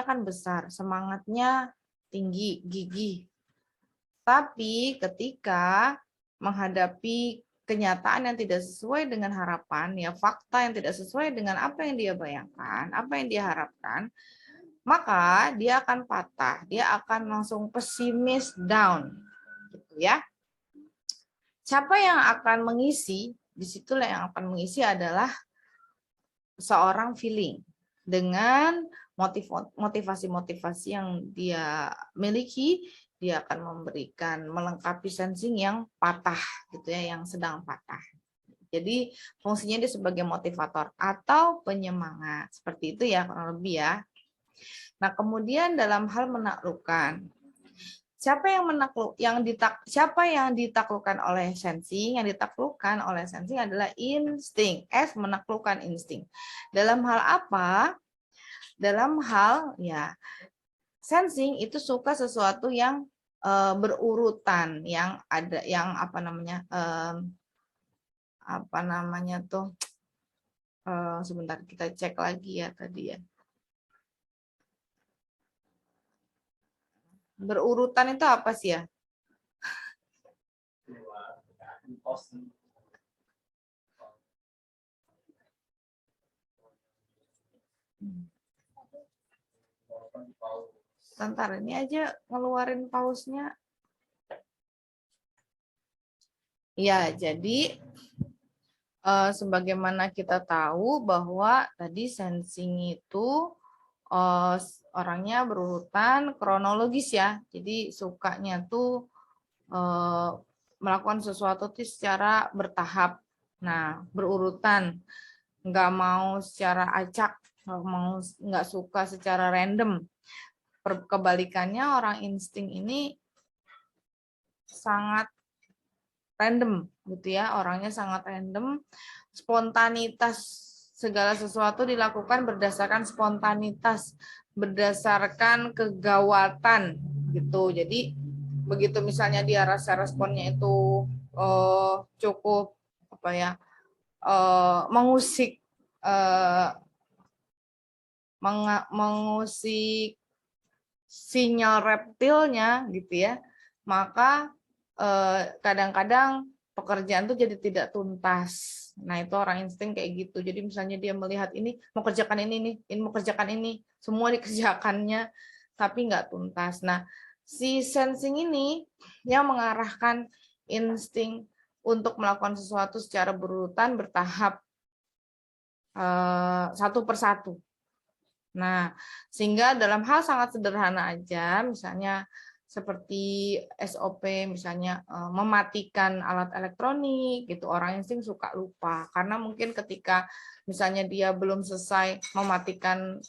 kan besar, semangatnya tinggi, gigih. Tapi ketika menghadapi kenyataan yang tidak sesuai dengan harapan, ya fakta yang tidak sesuai dengan apa yang dia bayangkan, apa yang dia harapkan, maka dia akan patah, dia akan langsung pesimis, down, gitu ya. Siapa yang akan mengisi? Disitulah yang akan mengisi adalah seorang feeling dengan motivasi-motivasi yang dia miliki. Dia akan memberikan melengkapi sensing yang patah, gitu ya, yang sedang patah. Jadi fungsinya dia sebagai motivator atau penyemangat, seperti itu ya kurang lebih ya. Nah kemudian dalam hal menaklukkan, siapa yang ditaklukkan oleh sensing? Yang ditaklukkan oleh sensing adalah insting. S menaklukkan insting. Dalam hal apa? Dalam hal ya sensing itu suka sesuatu yang berurutan, yang ada yang apa namanya tuh sebentar kita cek lagi ya tadi ya. Berurutan itu apa sih ya? Sebentar, ini aja ngeluarin pausnya. Ya, jadi sebagaimana kita tahu bahwa tadi sensing itu orangnya berurutan kronologis ya. Jadi sukanya tuh melakukan sesuatu tuh secara bertahap. Nah, berurutan. Nggak mau secara acak, nggak suka secara random. Kebalikannya orang insting ini sangat random gitu ya, orangnya sangat random, spontanitas, segala sesuatu dilakukan berdasarkan spontanitas, berdasarkan kegawatan gitu. Jadi begitu misalnya dia rasa responnya itu cukup apa ya, mengusik mengusik sinyal reptilnya gitu ya, maka kadang-kadang pekerjaan tuh jadi tidak tuntas. Nah itu orang insting kayak gitu. Jadi misalnya dia melihat ini mau kerjakan ini nih, ini mau kerjakan ini, semua dikerjakannya tapi nggak tuntas. Nah si sensing ini yang mengarahkan insting untuk melakukan sesuatu secara berurutan, bertahap, satu persatu. Nah, sehingga dalam hal sangat sederhana aja, misalnya seperti SOP, misalnya mematikan alat elektronik, gitu, orang insting suka lupa. Karena mungkin ketika misalnya dia belum selesai mematikan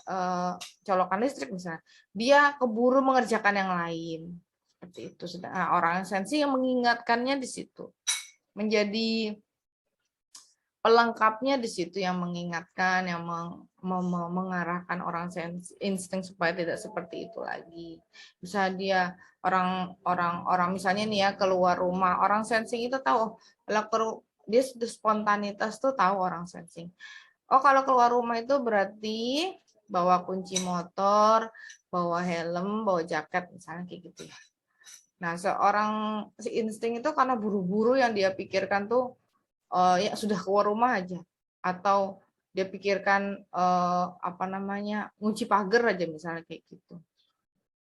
colokan listrik, misalnya, dia keburu mengerjakan yang lain. Seperti itu. Nah, orang sensi yang mengingatkannya di situ. Menjadi pelengkapnya di situ, yang mengingatkan, yang mengarahkan orang insting supaya tidak seperti itu lagi. Bisa dia orang misalnya nih ya keluar rumah, orang sensing itu tahu, dia sudah spontanitas tuh tahu orang sensing. Oh kalau keluar rumah itu berarti bawa kunci motor, bawa helm, bawa jaket misalnya kayak gitu ya. Nah seorang si insting itu karena buru-buru yang dia pikirkan tuh ya sudah keluar rumah aja, atau dia pikirkan ngunci pagar aja misalnya kayak gitu.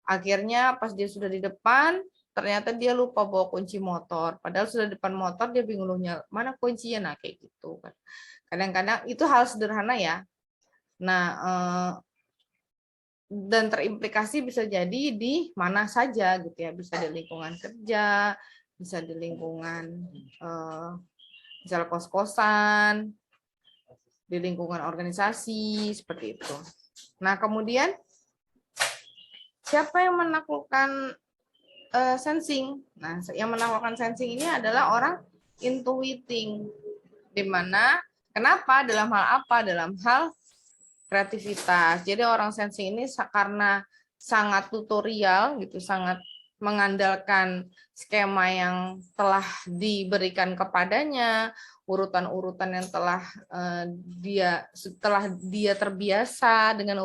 Akhirnya pas dia sudah di depan, ternyata dia lupa bawa kunci motor, padahal sudah di depan motor, dia bingung mana kuncinya. Nah kayak gitu kan. Kadang-kadang itu hal sederhana ya. Nah dan terimplikasi bisa jadi di mana saja gitu ya, bisa di lingkungan kerja, bisa di lingkungan misalnya kos-kosan, di lingkungan organisasi, seperti itu. Nah, kemudian siapa yang menaklukkan sensing? Nah, yang menaklukkan sensing ini adalah orang intuiting. Di mana, kenapa? Dalam hal apa? Dalam hal kreativitas. Jadi orang sensing ini karena sangat tutorial gitu, sangat mengandalkan skema yang telah diberikan kepadanya, urutan-urutan yang telah dia terbiasa dengan